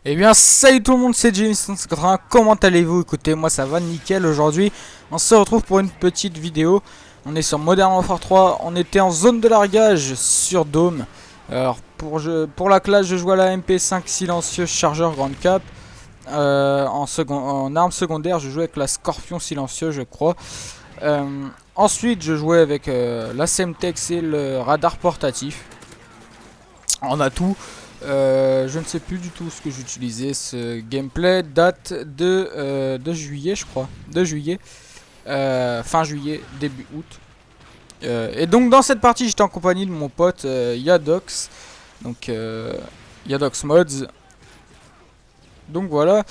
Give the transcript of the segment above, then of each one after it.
Eh bien salut tout le monde, c'est Jenny180, comment allez-vous? Écoutez, moi ça va nickel aujourd'hui. On se retrouve pour une petite vidéo. On est sur Modern Warfare 3, on était en zone de largage sur Dôme. Alors pour la classe je joue à la MP5 silencieux chargeur grande cap. En arme secondaire je jouais avec la Scorpion silencieux je crois. Ensuite je jouais avec la Semtex et le radar portatif. En atout. Je ne sais plus du tout ce que j'utilisais. Ce gameplay date de juillet, je crois. De juillet. Fin juillet, début août. Et donc dans cette partie, j'étais en compagnie de mon pote Yadox. Donc Yadox Mods. Donc voilà.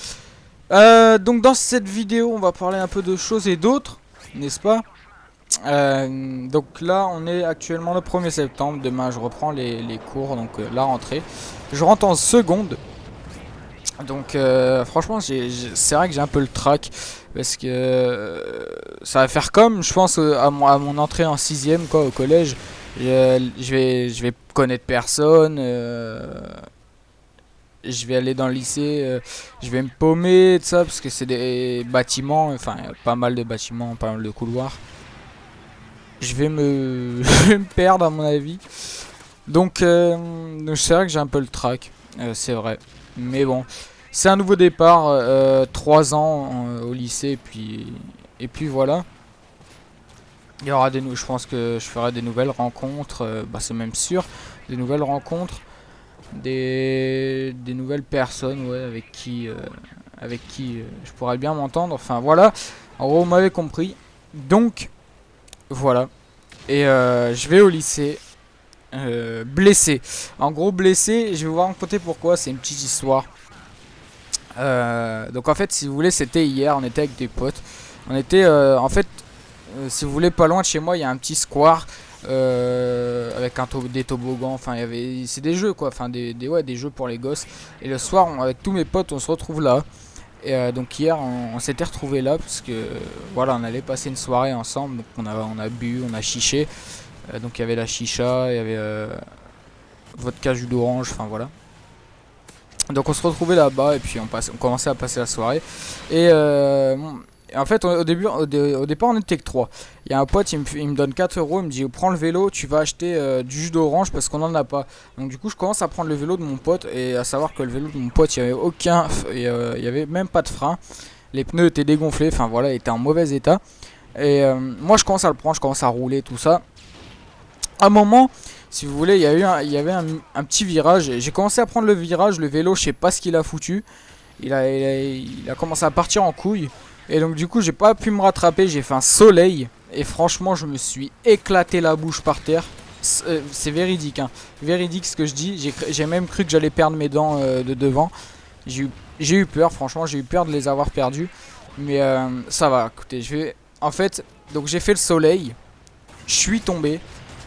Donc dans cette vidéo, on va parler un peu de choses et d'autres, n'est-ce pas? Donc là on est actuellement le 1er septembre, demain je reprends les cours, donc la rentrée. Je rentre en seconde. Donc franchement c'est vrai que j'ai un peu le trac. Parce que ça va faire comme je pense à mon entrée en 6ème quoi, au collège. Je vais connaître personne. Je vais aller dans le lycée, je vais me paumer, tout ça, parce que c'est des bâtiments, enfin pas mal de bâtiments, pas mal de couloirs. Je vais me perdre à mon avis. Donc c'est vrai que j'ai un peu le trac, c'est vrai. Mais bon, c'est un nouveau départ, 3 ans au lycée et puis voilà. Il y aura je pense que je ferai des nouvelles rencontres, bah c'est même sûr, des nouvelles rencontres, des nouvelles personnes, ouais, avec qui je pourrais bien m'entendre. Enfin voilà, en gros vous m'avez compris. Donc voilà. Et je vais au lycée. Blessé. En gros blessé, je vais vous raconter pourquoi, c'est une petite histoire. Donc en fait si vous voulez c'était hier, on était avec des potes. On était en fait si vous voulez pas loin de chez moi il y a un petit square avec des toboggans, enfin il y avait, c'est des jeux quoi, enfin des jeux pour les gosses. Et le soir avec tous mes potes on se retrouve là. Et donc hier on s'était retrouvé là parce que voilà on allait passer une soirée ensemble. Donc on a bu, on a chiché. Donc il y avait la chicha, il y avait vodka jus d'orange, enfin voilà. Donc on se retrouvait là-bas et puis on commençait à passer la soirée. Et en fait au départ on était que 3. Il y a un pote, il me donne 4 euros, il me dit prends le vélo, tu vas acheter du jus d'orange parce qu'on en a pas. Donc du coup je commence à prendre le vélo de mon pote, et à savoir que le vélo de mon pote il y avait il y avait même pas de frein. Les pneus étaient dégonflés, enfin voilà, il était en mauvais état. Et moi je commence à le prendre, je commence à rouler tout ça. À un moment, si vous voulez, il y avait un petit virage. J'ai commencé à prendre le virage, le vélo, je sais pas ce qu'il a foutu. Il a commencé à partir en couille. Et donc du coup, j'ai pas pu me rattraper, j'ai fait un soleil. Et franchement, je me suis éclaté la bouche par terre. C'est véridique, hein. Véridique ce que je dis. J'ai même cru que j'allais perdre mes dents de devant. J'ai eu peur, franchement, j'ai eu peur de les avoir perdues. Mais ça va, écoutez, En fait, donc j'ai fait le soleil. Je suis tombé.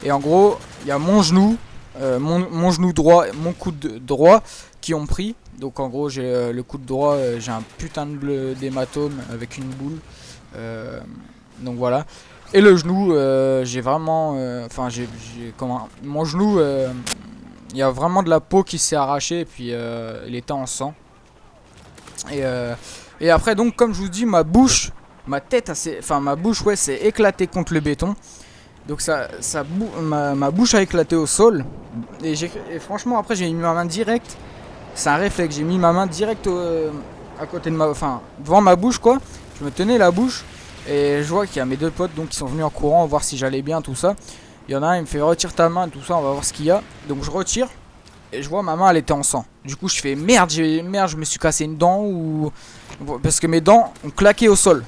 Et en gros, il y a mon genou, mon genou droit, mon coude droit qui ont pris. Donc en gros, j'ai le coude droit, j'ai un putain d'hématome avec une boule. Donc voilà. Et le genou, j'ai vraiment, enfin mon genou, il y a vraiment de la peau qui s'est arrachée et puis il était en sang. Et après donc comme je vous dis, ma bouche ouais, s'est éclatée contre le béton. Donc ma bouche a éclaté au sol. Et franchement après j'ai mis ma main direct. C'est un réflexe, j'ai mis ma main direct à côté de devant ma bouche quoi. Je me tenais la bouche. Et je vois qu'il y a mes deux potes donc qui sont venus en courant voir si j'allais bien, tout ça. Il y en a un, il me fait retire ta main, tout ça, on va voir ce qu'il y a. Donc je retire. Et je vois ma main elle était en sang. Du coup je fais merde, je me suis cassé une dent parce que mes dents ont claqué au sol.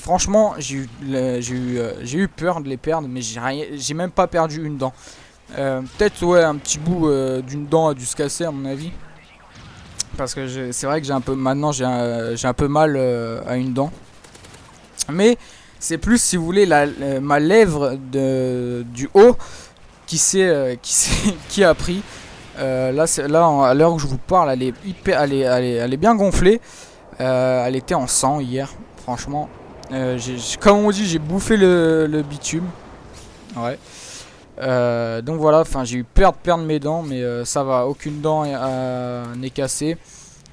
Franchement, j'ai eu peur de les perdre, mais j'ai même pas perdu une dent. Peut-être ouais, un petit bout d'une dent a dû se casser à mon avis. Parce que c'est vrai que maintenant j'ai un peu mal à une dent. Mais c'est plus si vous voulez ma lèvre du haut qui a pris. Là à l'heure où je vous parle, elle est bien gonflée. Elle était en sang hier, franchement. Comme on dit, j'ai bouffé le bitume. Ouais. Donc voilà, enfin j'ai eu peur de mes dents, mais ça va, aucune dent n'est cassée.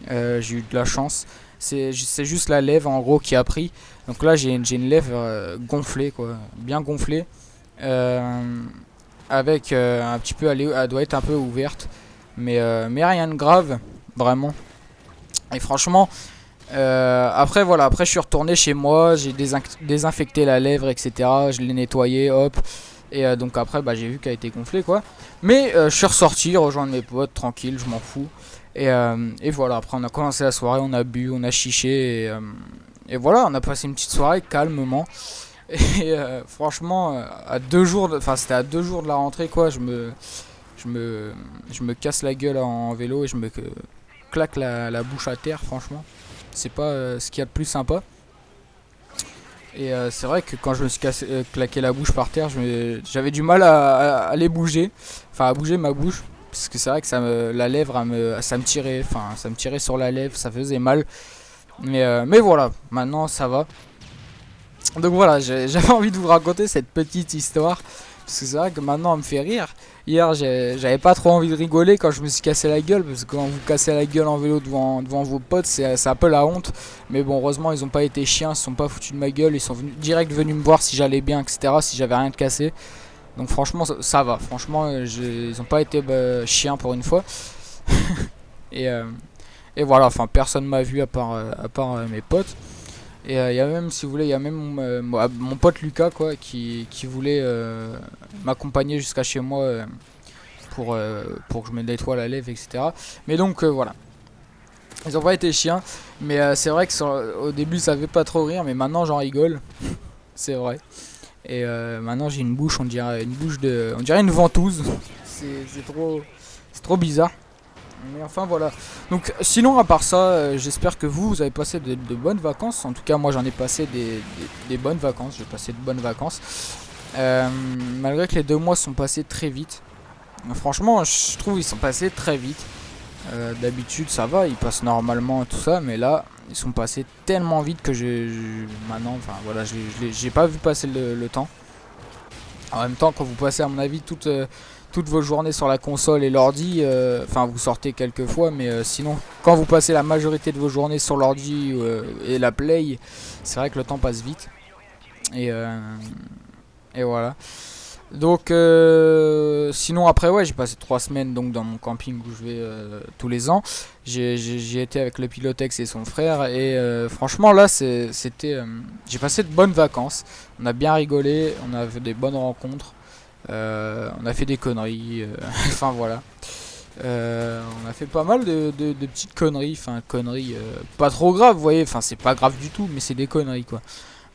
J'ai eu de la chance. C'est juste la lèvre en gros qui a pris. Donc là j'ai une lèvre gonflée quoi, bien gonflée. Avec un petit peu, elle doit être un peu ouverte. Mais rien de grave, vraiment. Et franchement, après voilà, après je suis retourné chez moi, j'ai désinfecté la lèvre, etc. Je l'ai nettoyé, hop. Et donc après, bah, j'ai vu qu'elle était gonflée quoi. Mais je suis ressorti, rejoindre mes potes, tranquille, je m'en fous. Et voilà, après on a commencé la soirée, on a bu, on a chiché. Et voilà, on a passé une petite soirée calmement. Et franchement, à 2 jours, enfin c'était à 2 jours de la rentrée quoi, je me casse la gueule en vélo et je me claque la bouche à terre, franchement. C'est pas ce qu'il y a de plus sympa. Et c'est vrai que quand je me suis claqué la bouche par terre, j'avais du mal à aller bouger, enfin à bouger ma bouche. Parce que c'est vrai que la lèvre, ça me tirait, enfin ça me tirait sur la lèvre, ça faisait mal. Mais voilà, maintenant ça va. Donc voilà, j'avais envie de vous raconter cette petite histoire. Parce que c'est vrai que maintenant elle me fait rire. Hier j'avais pas trop envie de rigoler quand je me suis cassé la gueule. Parce que quand vous cassez la gueule en vélo devant vos potes, c'est un peu la honte. Mais bon, heureusement ils ont pas été chiens, ils se sont pas foutus de ma gueule. Ils sont direct venus me voir si j'allais bien, etc. Si j'avais rien de cassé. Donc franchement ça va. Franchement ils ont pas été chiens pour une fois. et, euh, et voilà, enfin personne m'a vu à part mes potes. Et il y a même, si vous voulez, il y a même mon pote Lucas quoi, qui voulait m'accompagner jusqu'à chez moi pour que je me nettoie la lèvre, etc. Mais donc voilà. Ils ont pas été chiens, mais c'est vrai que au début ça fait pas trop rire, mais maintenant j'en rigole. C'est vrai. Et maintenant j'ai une bouche, on dirait une ventouse. C'est trop bizarre. Mais enfin voilà. Donc sinon à part ça, j'espère que vous avez passé de bonnes vacances. En tout cas moi j'en ai passé des bonnes vacances. J'ai passé de bonnes vacances. Malgré que les 2 mois sont passés très vite. Franchement je trouve ils sont passés très vite. D'habitude ça va, ils passent normalement tout ça. Mais là ils sont passés tellement vite que maintenant, enfin voilà, j'ai pas vu passer le temps. En même temps, quand vous passez à mon avis toutes vos journées sur la console et l'ordi, enfin vous sortez quelques fois, mais sinon quand vous passez la majorité de vos journées sur l'ordi et la play, c'est vrai que le temps passe vite. Et, et voilà. Donc sinon après ouais, j'ai passé 3 semaines donc dans mon camping où je vais tous les ans. J'ai été avec le Pilotex et son frère et franchement là c'était j'ai passé de bonnes vacances. On a bien rigolé, on a fait des bonnes rencontres. On a fait des conneries, enfin voilà. On a fait pas mal de petites conneries, enfin conneries pas trop graves, vous voyez, enfin c'est pas grave du tout, mais c'est des conneries quoi.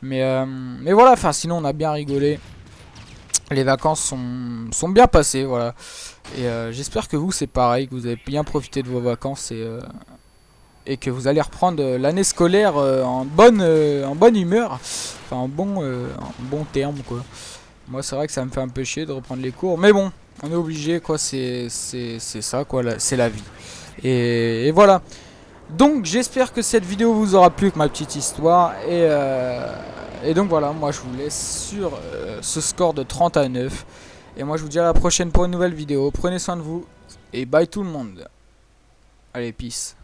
Mais voilà, enfin sinon on a bien rigolé. Les vacances sont bien passées, voilà. Et j'espère que vous c'est pareil, que vous avez bien profité de vos vacances et que vous allez reprendre l'année scolaire en bonne humeur, enfin en bon terme quoi. Moi c'est vrai que ça me fait un peu chier de reprendre les cours, mais bon, on est obligé quoi, c'est ça quoi, c'est la vie. Et voilà. Donc j'espère que cette vidéo vous aura plu, que ma petite histoire. Et donc voilà, moi je vous laisse sur ce score de 30-9. Et moi je vous dis à la prochaine pour une nouvelle vidéo. Prenez soin de vous et bye tout le monde. Allez, peace.